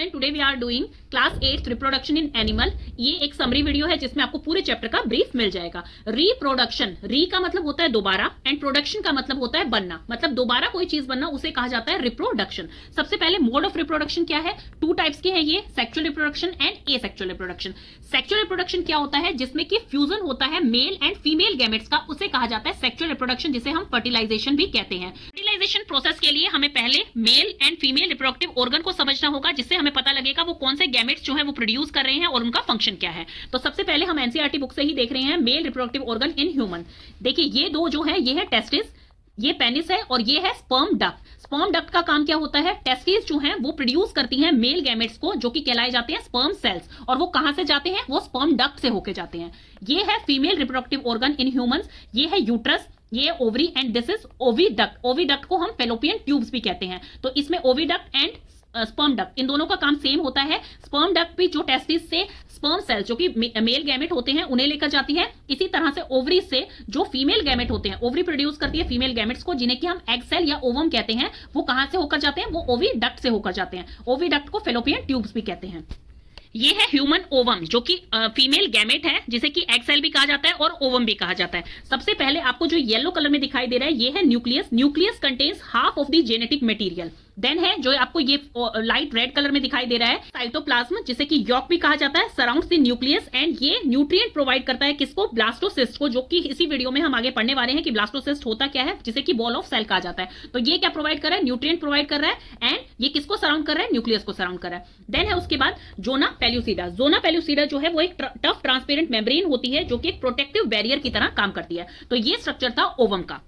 Student, today we are doing class 8 reproduction in animal. ये एक summary video है जिसमें आपको पूरे चैप्टर का ब्रीफ मिल जाएगा। रिप्रोडक्शन, री का मतलब होता है दोबारा एंड प्रोडक्शन का मतलब होता है बनना, मतलब दोबारा कोई चीज बनना, उसे कहा जाता है रिप्रोडक्शन। सबसे पहले मोड ऑफ रिप्रोडक्शन क्या है? टू टाइप्स के हैं ये, sexual reproduction and asexual reproduction. Sexual reproduction क्या होता है? जिसमें कि फ्यूजन होता है मेल एंड फीमेल गैमेट्स का, उसे कहा जाता है सेक्सुअल रिप्रोडक्शन, जिसे हम फर्टिलाइजेशन भी कहते हैं। फर्टिलाइजेशन प्रोसेस के लिए हमें पहले male and female reproductive organ को समझना होगा, जिससे हमें पता लगेगा वो कौन से गैमेट्स जो है वो प्रोड्यूस कर रहे हैं और उनका फंक्शन क्या है। तो सबसे पहले हम एनसीईआरटी बुक से ही देख रहे हैं male reproductive organ in human. देखिए ये दो जो है, ये है टेस्टिस, ये पेनिस है, और ये है स्पर्म डक्ट। स्पर्म डक्ट का काम क्या होता है? टेस्टिस जो है वो प्रोड्यूस करती हैं मेल गैमेट्स को, जो कि कहलाए जाते हैं स्पर्म सेल्स, और वो कहां से जाते हैं? वो स्पर्म डक्ट से होके जाते हैं। ये है female reproductive organ in humans. ये है यूट्रस, ये ovary and this is oviduct. Oviduct को हम फेलोपियन ट्यूब्स भी कहते हैं। तो इसमें ओविडक्ट एंड स्पर्म डक्ट, इन दोनों का काम सेम होता है। स्पर्म डक्ट भी जो टेस्टिस से स्पर्म सेल्स जो कि मेल गैमेट होते हैं उन्हें लेकर जाती है। इसी तरह से ओवरी से जो फीमेल गैमेट होते हैं, ओवरी प्रोड्यूस करती है फीमेल गैमेट्स को, जिन्हें कि हम एग सेल या ओवम कहते हैं, वो कहां से होकर जाते हैं? वो ओविडक्ट से होकर जाते हैं। ओविडक्ट को फेलोपियन ट्यूब्स भी कहते हैं। ये है ह्यूमन ओवम, जो कि फीमेल गैमेट है, जिसे कि एग सेल भी कहा जाता है और ओवम भी कहा जाता है। सबसे पहले आपको जो येलो कलर में दिखाई दे रहा है, ये है nucleus. Nucleus contains half of the genetic material. Then है जो आपको ये लाइट रेड कलर में दिखाई दे रहा है, साइटोप्लाज्म, जिसे कि यॉक भी कहा जाता है, सराउंड्स द न्यूक्लियस, एंड ये न्यूट्रिएंट प्रोवाइड करता है किसको? ब्लास्टोसिस्ट को, जो कि इसी वीडियो में हम आगे पढ़ने वाले हैं कि ब्लास्टोसिस्ट होता क्या है, जिसे कि बॉल ऑफ सेल कहा जाता है। तो ये क्या प्रोवाइड कर रहा है? न्यूट्रिएंट प्रोवाइड कर रहा है, एंड ये किसको सराउंड कर रहा है? न्यूक्लियस को सराउंड कर रहा है। देन है उसके बाद जोना पेल्यूसिडा। जोना पेल्यूसिडा जो है वो एक टफ ट्रांसपेरेंट मेम्ब्रेन होती है, जो कि एक प्रोटेक्टिव बैरियर की तरह काम करती है। तो ये स्ट्रक्चर था ओवम का।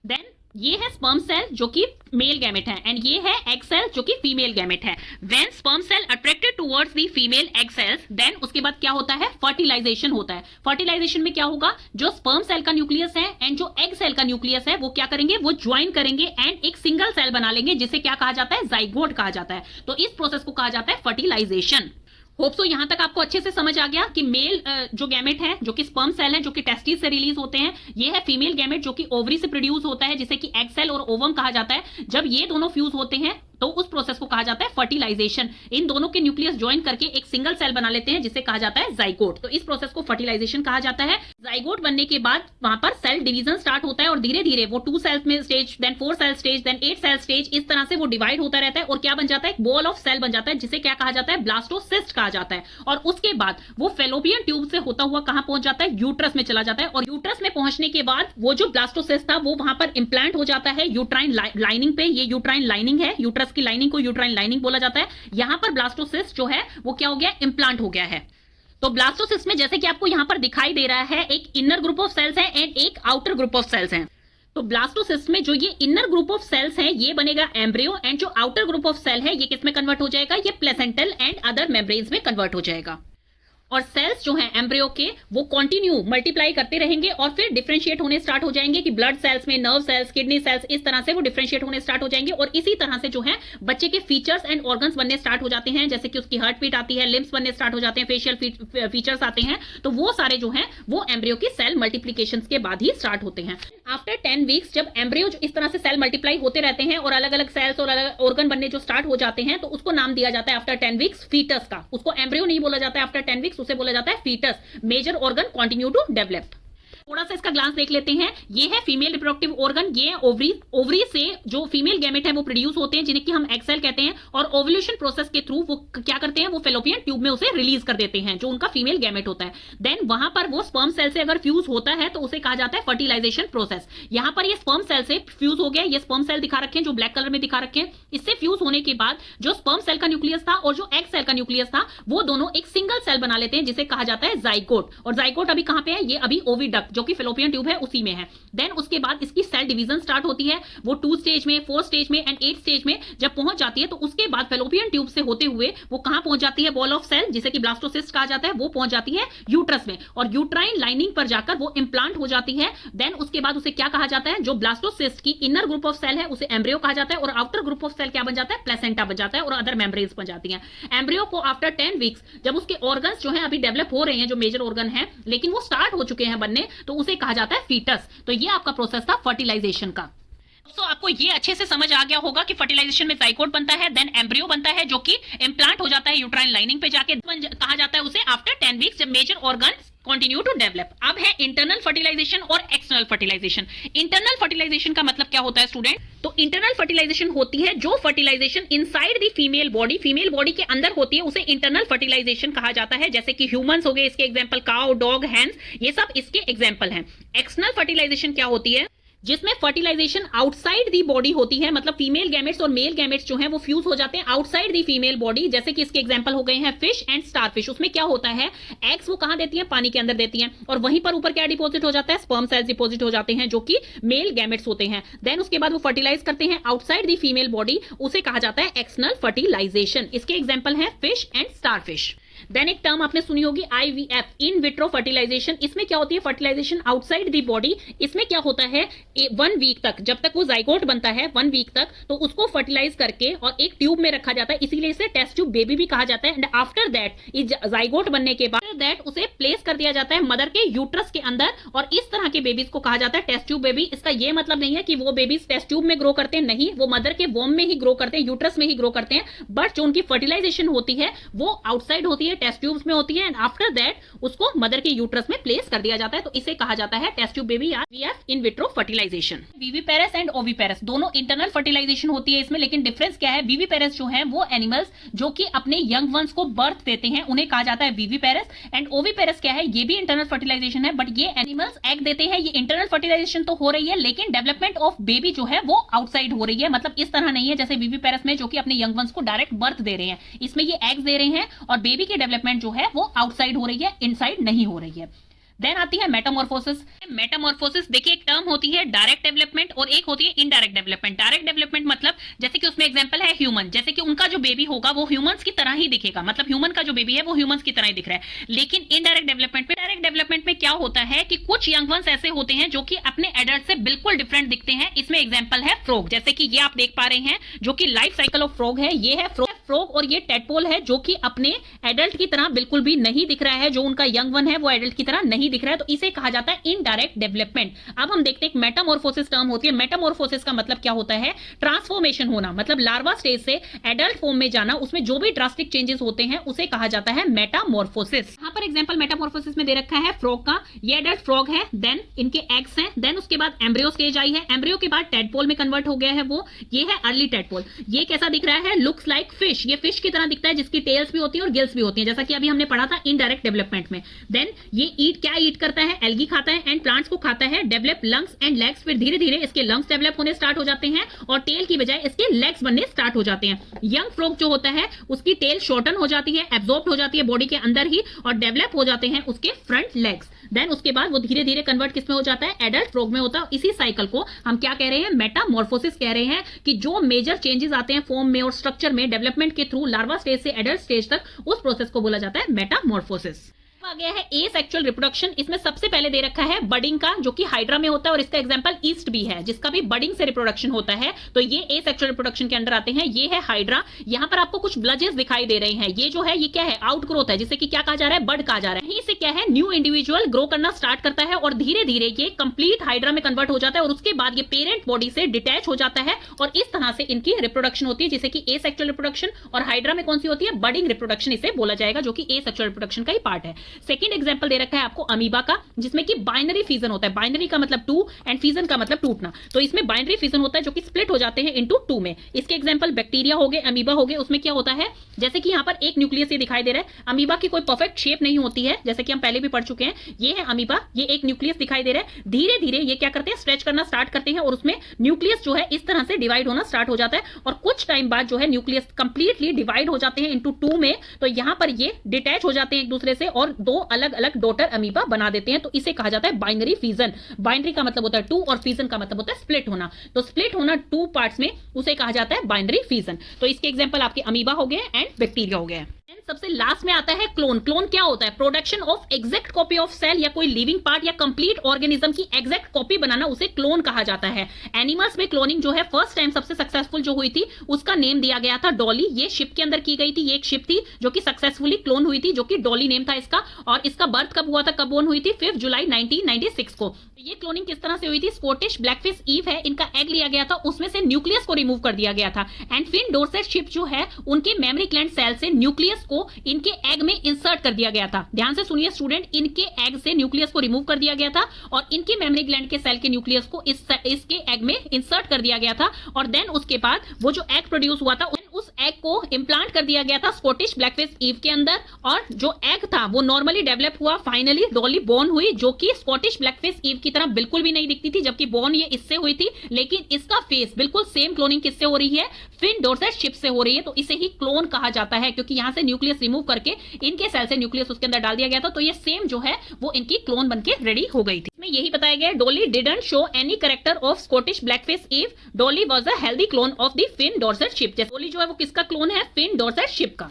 देन ये है स्पर्म सेल, जो कि मेल गैमेट है, एंड ये है एग सेल, जो कि फीमेल गैमेट है। When sperm cell attracted towards the female egg cells, then उसके बाद क्या होता है? फर्टिलाइजेशन होता है। फर्टिलाइजेशन में क्या होगा? जो स्पर्म सेल का न्यूक्लियस है एंड जो एग सेल का न्यूक्लियस है, वो क्या करेंगे? वो ज्वाइन करेंगे एंड एक सिंगल सेल बना लेंगे, जिसे क्या कहा जाता है? जाइगोट कहा जाता है। तो इस प्रोसेस को कहा जाता है फर्टिलाइजेशन। होप सो यहां तक आपको अच्छे से समझ आ गया कि मेल जो गैमेट है, जो कि स्पर्म सेल है, जो कि टेस्टिस से रिलीज होते हैं, ये है फीमेल गैमेट, जो कि ओवरी से प्रोड्यूस होता है, जिसे कि एग सेल और ओवम कहा जाता है। जब ये दोनों फ्यूज होते हैं तो उस प्रोसेस को कहा जाता है फर्टिलाइजेशन। इन दोनों के न्यूक्लियस ज्वाइन करके एक सिंगल सेल बना लेते हैं, जिसे कहा जाता है जाइगोट। तो इस प्रोसेस को फर्टिलाइजेशन कहा जाता है। जाइगोट बनने के बाद वहां पर सेल डिवीजन स्टार्ट होता है, और धीरे धीरे वो 2 सेल्स में stage, then 4 cell stage, then 8 cell stage, इस तरह से वो डिवाइड होता रहता है, और क्या बन जाता है? एक बॉल ऑफ सेल बन जाता है, जिसे क्या कहा जाता है? ब्लास्टोसिस्ट कहा जाता है। और उसके बाद वो फेलोपियन ट्यूब से होता हुआ कहां पहुंच जाता है? यूट्रस में चला जाता है। और यूट्रस में पहुंचने के बाद वो जो ब्लास्टोसिस्ट था वो वहां पर इंप्लांट हो जाता है यूट्राइन लाइनिंग पे। ये यूट्राइन लाइनिंग है, यूट्रस की लाइनिंग को यूट्राइन लाइनिंग बोला जाता है। यहां पर ब्लास्टोसिस्ट जो है वो क्या हो गया? इंप्लांट हो गया है। तो ब्लास्टोसिस्ट में जैसे कि आपको यहां पर दिखाई दे रहा है, एक इनर ग्रुप ऑफ सेल्स है एंड एक आउटर ग्रुप ऑफ सेल्स है। तो ब्लास्टोसिस्ट में जो ये इनर ग्रुप ऑफ सेल्स है, ये बनेगा एम्ब्रियो, एंड जो आउटर ग्रुप ऑफ सेल है, ये किस में कन्वर्ट हो जाएगा? ये प्लेसेंटल एंड अदर मेम्ब्रेन्स में कन्वर्ट हो जाएगा। और सेल्स जो हैं एम्ब्रियो के, वो कंटिन्यू मल्टीप्लाई करते रहेंगे और फिर डिफरेंशिएट होने स्टार्ट हो जाएंगे, कि ब्लड सेल्स में, नर्व सेल्स, किडनी सेल्स, इस तरह से वो डिफरेंशिएट होने स्टार्ट हो जाएंगे। और इसी तरह से जो है बच्चे के फीचर्स एंड ऑर्गन्स बनने स्टार्ट हो जाते हैं, जैसे कि उसकी हार्ट बीट आती है, लिम्स बनने स्टार्ट हो जाते हैं, फेशियल फीचर्स आते हैं। तो वो सारे जो हैं वो एम्ब्रियो की सेल मल्टीप्लीकेशन के बाद ही स्टार्ट होते हैं। आफ्टर 10 वीक्स जब एम्ब्रियो इस तरह से सेल मल्टीप्लाई होते रहते हैं और अलग अलग सेल्स और अलग ऑर्गन बनने जो स्टार्ट हो जाते हैं, तो उसको नाम दिया जाता है आफ्टर 10 वीक्स फीटस का। उसको एम्ब्रियो नहीं बोला जाता है आफ्टर 10 वीक्स, उसे बोला जाता है foetus. Major organ continue to develop. थोड़ा सा इसका ग्लांस देख लेते हैं। ये है फीमेल रिप्रोडक्टिव ऑर्गन, ये ओवरी। ओवरी से जो फीमेल गैमेट है वो प्रोड्यूस होते हैं, जिन्हें कि हम एग सेल कहते हैं, और ओव्यूलेशन प्रोसेस के थ्रू वो क्या करते हैं? वो फेलोपियन ट्यूब में उसे रिलीज कर देते हैं, जो उनका फीमेल गैमेट होता है। देन वहां पर वो स्पर्म सेल से अगर फ्यूज होता है तो उसे कहा जाता है फर्टिलाइजेशन प्रोसेस। यहां पर ये स्पर्म सेल से फ्यूज हो गया, ये स्पर्म सेल दिखा रखे हैं जो ब्लैक कलर में दिखा रखे हैं। इससे फ्यूज होने के बाद जो स्पर्म सेल का न्यूक्लियस था और जो एग सेल का न्यूक्लियस था, वो दोनों एक सिंगल सेल बना लेते हैं, जिसे कहा जाता है जाइगोट। और जाइगोट अभी कहां पे है? ये अभी ओविडक्ट, जो कि फेलोपियन ट्यूब है, उसी में है। देन उसके बाद इसकी सेल डिवीजन स्टार्ट होती है, वो 2 स्टेज में, 4 स्टेज में एंड 8 स्टेज में जब पहुंच जाती है, तो उसके बाद फेलोपियन ट्यूब से होते हुए वो कहां पहुंच जाती है? बॉल ऑफ सेल, जिसे कि ब्लास्टोसिस्ट कहा जाता है, वो पहुंच जाती है यूट्रस में, और यूट्राइन लाइनिंग पर जाकर वो इंप्लांट हो जाती है। देन उसके बाद उसे क्या कहा जाता है? जो ब्लास्टोसिस्ट की इनर ग्रुप ऑफ सेल है उसे एम्ब्रियो कहा जाता है, और आउटर ग्रुप ऑफ सेल क्या बन जाता है? प्लेसेंटा बन जाता है, और अदर मेम्ब्रेन्स बन जाती हैं। एम्ब्रियो को आफ्टर 10 वीक्स जब उसके ऑर्गन्स जो है अभी डेवलप हो रहे हैं, जो मेजर ऑर्गन है, लेकिन वो स्टार्ट हो चुके हैं बनने, तो उसे कहा जाता है फीटस। तो ये आपका प्रोसेस था फर्टिलाइजेशन का। तो आपको ये अच्छे से समझ आ गया होगा कि फर्टिलाइजेशन में जाइगोट बनता है, देन एम्ब्रियो बनता है जो कि इम्प्लांट हो जाता है यूट्राइन लाइनिंग पे जाके, कहा जाता है उसे आफ्टर 10 वीक्स जब major organ continue to develop. अब है इंटरनल फर्टिलाइजेशन और एक्सटर्नल फर्टिलाइजेशन। इंटरनल फर्टिलाइजेशन का मतलब क्या होता है स्टूडेंट? तो इंटरनल फर्टिलाइजेशन होती है जो fertilisation inside the female body के अंदर होती है, उसे इंटरनल फर्टिलाइजेशन कहा जाता है। जैसे कि ह्यूमंस हो गए इसके एग्जांपल, काउ, डॉग, हैंस, ये सब इसके एग्जांपल हैं। एक्सटर्नल फर्टिलाइजेशन क्या होती है? जिसमें फर्टिलाइजेशन आउटसाइड दी बॉडी होती है, मतलब फीमेल गैमेट्स और मेल गैमेट्स जो हैं वो फ्यूज हो जाते हैं आउटसाइड दी फीमेल बॉडी। जैसे कि इसके एग्जांपल हो गए हैं फिश एंड स्टारफिश। उसमें क्या होता है, एग्स वो कहां देती हैं? पानी के अंदर देती हैं, और वहीं पर ऊपर क्या डिपॉजिट हो जाता है? स्पर्म सेल्स डिपॉजिट हो जाते हैं जो कि मेल गैमेट्स होते हैं। देन उसके बाद वो फर्टिलाइज करते हैं आउटसाइड दी फीमेल बॉडी, उसे कहा जाता है एक्सटर्नल फर्टिलाइजेशन। इसके एग्जांपल हैं फिश एंड स्टारफिश। देन एक टर्म आपने सुनी होगी IVF, इन विट्रो फर्टिलाइजेशन। इसमें क्या होती है? Fertilisation outside the body. इसमें क्या होता है, 1 वीक तक, जब तक वो जाइगोट बनता है 1 वीक तक, तो उसको फर्टिलाइज करके और एक ट्यूब में रखा जाता है, इसीलिए इसे टेस्ट ट्यूब बेबी भी कहा जाता है। एंड आफ्टर दैट, जाइगोट बनने के बाद दैट उसे प्लेस कर दिया जाता है मदर के यूट्रस के अंदर, और इस तरह के बेबीज को कहा जाता है टेस्ट ट्यूब बेबी। इसका ये मतलब नहीं है कि वो बेबीज टेस्ट ट्यूब में ग्रो करते हैं, नहीं, वो मदर के वोम में ही ग्रो करते हैं, यूट्रस में ही ग्रो करते हैं, बट जो उनकी फर्टिलाइजेशन होती है वो आउटसाइड होती है, टेस्ट ट्यूब्स में होती है, एंड आफ्टर दैट उसको मदर के यूट्रस में प्लेस कर दिया जाता है। तो इसे कहा जाता है टेस्ट ट्यूब बेबी या IVF, in vitro fertilization. Viviparous and oviparous दोनों इंटरनल फर्टिलाइजेशन होती है इसमें, लेकिन डिफरेंस क्या है? विविपेरस जो है वो एनिमल्स जो कि अपने यंग वंस को बर्थ देते हैं उन्हें कहा जाता है विविपेरस। एंड ओविपेरस क्या है? ये भी इंटरनल फर्टिलाइजेशन है, बट ये एनिमल्स एग देते हैं। ये इंटरनल फर्टिलाइजेशन तो हो रही है, लेकिन डेवलपमेंट ऑफ बेबी जो है वो आउटसाइड हो रही है। मतलब इस तरह नहीं है जैसे विविपेरस में जो कि अपने यंग वंस को डायरेक्ट बर्थ दे रहे हैं, इसमें ये एग्स दे रहे हैं और बेबी की डेवलपमेंट जो है वो आउटसाइड हो रही है, इनसाइड नहीं हो रही है। देन आती है मेटामॉर्फोसिस। मेटामॉर्फोसिस देखिए, एक टर्म होती है डायरेक्ट डेवलपमेंट और एक होती है इनडायरेक्ट डेवलपमेंट। डायरेक्ट डेवलपमेंट मतलब जैसे कि उसमें एग्जांपल है ह्यूमन, जैसे कि उनका जो बेबी होगा वो ह्यूमंस की तरह ही दिखेगा, मतलब ह्यूमन का जो बेबी है वो ह्यूमंस की तरह ही दिख रहा है। लेकिन इनडायरेक्ट डेवलपमेंट में क्या होता है कि कुछ यंग वंस ऐसे होते हैं जो कि अपने एडल्ट से बिल्कुल डिफरेंट दिखते हैं। इसमें एग्जांपल है फ्रॉग, जैसे कि ये आप देख पा रहे हैं जो कि लाइफ साइकिल ऑफ फ्रॉग है। ये है फ्रॉग और ये टेडपोल है जो कि अपने एडल्ट की तरह बिल्कुल भी नहीं दिख रहा है, जो उनका यंग वन है वो एडल्ट की तरह नहीं दिख रहा है, तो इसे कहा जाता है इनडायरेक्ट डेवलपमेंट। अब हम देखते हैं मेटामॉर्फोसिस टर्म होती है। मेटामॉर्फोसिस का मतलब क्या होता है? ट्रांसफॉर्मेशन होना, मतलब लार्वा स्टेज से एडल्ट फॉर्म में जाना, उसमें जो भी ड्रास्टिक चेंजेस होते हैं उसे कहा जाता है मेटामॉर्फोसिस। यहां पर एग्जांपल मेटामॉर्फोसिस में दे रखा है फ्रॉग का। ये एडल्ट फ्रॉग है, देन इनके एग्स हैं, देन उसके बाद एम्ब्रियो स्टेज आई है, एम्ब्रियो के बाद टेडपोल में कन्वर्ट हो गया है वो, ये है अर्ली टेडपोल। ये कैसा दिख रहा है? लुक्स लाइक फिश, ये फिश की तरह दिखता है जिसकी टेल्स भी होती है और गिल्स भी होती है, जैसा कि अभी हमने पढ़ा था इनडायरेक्ट डेवलपमेंट में। देन ये क्या ईट करता है? एल्गी खाता है एंड प्लांट्स को खाता है। डेवलप लंग्स एंड लेग्स, फिर धीरे धीरे इसके लंग्स डेवलप होने स्टार्ट हो जाते हैं और टेल की बजाय इसके लेग्स बनने स्टार्ट हो जाते हैं। यंग फ्रॉग जो होता है उसकी टेल शॉर्टन हो जाती है, एब्जॉर्ब हो जाती है बॉडी के अंदर ही, और डेवलप हो जाते हैं उसके फ्रंट लेग्स। देन उसके बाद वो धीरे धीरे कन्वर्ट किसमें हो जाता है? एडल्ट फ्रॉग में होता है। इसी साइकिल को हम क्या कह रहे हैं? मेटामॉर्फोसिस कह रहे हैं, कि जो मेजर चेंजेस आते हैं फॉर्म में और स्ट्रक्चर में डेवलपमेंट के थ्रू लार्वा स्टेज से एडल्ट स्टेज तक, उस प्रोसेस को बोला जाता है मेटामॉर्फोसिस। आ गया है एसेक्सुअल रिप्रोडक्शन। इसमें सबसे पहले दे रखा है बडिंग का, जो कि हाइड्रा में होता है, और इसका एग्जांपल ईस्ट भी है जिसका भी बडिंग से रिप्रोडक्शन होता है, तो ये एसेक्सुअल रिप्रोडक्शन के अंदर आते हैं। ये है हाइड्रा। यहां पर आपको कुछ ब्लजेस दिखाई दे रहे हैं, ये जो है ये क्या है? आउटग्रोथ है, जिसे कि क्या कहा जा रहा है? बड कहा जा रहा है। यहीं से क्या है? न्यू इंडिविजुअल ग्रो करना स्टार्ट करता है और धीरे धीरे ये कंप्लीट हाइड्रा में कन्वर्ट हो जाता है, और उसके बाद ये पेरेंट बॉडी से डिटैच हो जाता है, और इस तरह से इनकी रिप्रोडक्शन होती है, जिसे कि एसेक्सुअल रिप्रोडक्शन। और हाइड्रा में कौन सी होती है? बडिंग रिप्रोडक्शन इसे बोला जाएगा, जो कि एसेक्सुअल रिप्रोडक्शन का ही पार्ट है। सेकंड एग्जांपल दे रखा है आपको अमीबा का, जिसमें कि बाइनरी फिजन होता है। बाइनरी का मतलब 2 एंड फिजन का मतलब टूटना, तो इसमें बाइनरी फिजन होता है जो कि स्प्लिट हो जाते हैं इनटू 2 में। इसके एग्जांपल बैक्टीरिया हो गए, अमीबा हो गए। उसमें क्या होता है? जैसे कि यहां पर एक न्यूक्लियस ये दिखाई दे रहा है। अमीबा की कोई परफेक्ट शेप नहीं होती है, जैसे कि हम पहले भी पढ़ चुके हैं। ये है अमीबा, ये एक न्यूक्लियस दिखाई दे रहा है। धीरे धीरे ये क्या करते हैं? स्ट्रेच करना स्टार्ट करते हैं, और उसमें न्यूक्लियस जो है इस तरह से डिवाइड होना स्टार्ट हो जाता है, और कुछ टाइम बाद जो है न्यूक्लियस कंप्लीटली डिवाइड हो जाते हैं इनटू 2 में। तो यहां पर ये डिटैच हो जाते हैं एक दूसरे से और 2 अलग अलग डॉटर अमीबा बना देते हैं, तो इसे कहा जाता है बाइनरी फिजन। बाइनरी का मतलब होता है 2 और फिजन का मतलब होता है स्प्लिट होना, तो स्प्लिट होना 2 पार्ट्स में, उसे कहा जाता है बाइनरी फिजन। तो इसके एग्जांपल आपके अमीबा हो गए एंड बैक्टीरिया हो गए। सबसे लास्ट में आता है क्लोन। क्लोन क्या होता है? Production of exact copy of cell या कोई लिविंग पार्ट या कंप्लीट ऑर्गेनिज्म की एग्जैक्ट कॉपी बनाना, उसे क्लोन कहा जाता है। एनिमल्स में क्लोनिंग जो है फर्स्ट टाइम सबसे सक्सेसफुल जो हुई थी उसका नेम दिया गया था डॉली। ये शिप के अंदर की गई थी। ये एक शिप थी जो कि सक्सेसफुली क्लोन हुई थी, जो कि डॉली नेम था इसका। और इसका बर्थ कब हुआ था, कब बोर्न हुई थी? 5 जुलाई 1996 को। ये क्लोनिंग किस तरह से हुई थी? स्कॉटिश ब्लैकफिश ईव है, इनका एग लिया गया था, उसमें से न्यूक्लियस को रिमूव कर दिया गया था। एंड फिन डोरसेट शिप जो है उनके मेमरी ग्लैंड सेल से न्यूक्लियस को इनके एग में इंसर्ट कर दिया गया था। ध्यान से सुनिए स्टूडेंट, इनके एग से न्यूक्लियस को रिमूव कर दिया गया था और इनके मेमरी ग्लैंड के सेल के न्यूक्लियस को इसके एग में इंसर्ट कर दिया गया था। और देन उसके बाद वो जो एग प्रोड्यूस हुआ था उस एग को इम्प्लांट कर दिया गया था स्कॉटिश ब्लैकफिश ईव के अंदर, और जो एग था वो नॉर्मली डेवलप हुआ। फाइनली डॉली बॉर्न हुई, जो कि स्कॉटिश ब्लैकफिश ईव की तरह बिल्कुल भी नहीं दिखती थी, जबकि बॉर्न ये इससे हुई थी। लेकिन इसका फेस बिल्कुल सेम क्लोनिंग किससे हो रही है? फिन डोरसेट शिप से हो रही है। तो इसे ही क्लोन कहा जाता है, क्योंकि यहां से न्यूक्लियस रिमूव करके इनके सेल से न्यूक्लियस उसके अंदर डाल दिया गया था। तो ये सेम जो है वो इनकी क्लोन बनके रेडी हो गई थी। इसमें यही बताया गया, Dolly didn't show any character of Scottish blackface ewe. Dolly was a healthy clone of the Finn Dorset sheep. Dolly जो है वो किसका क्लोन है? फिन डोरसेट शिप का।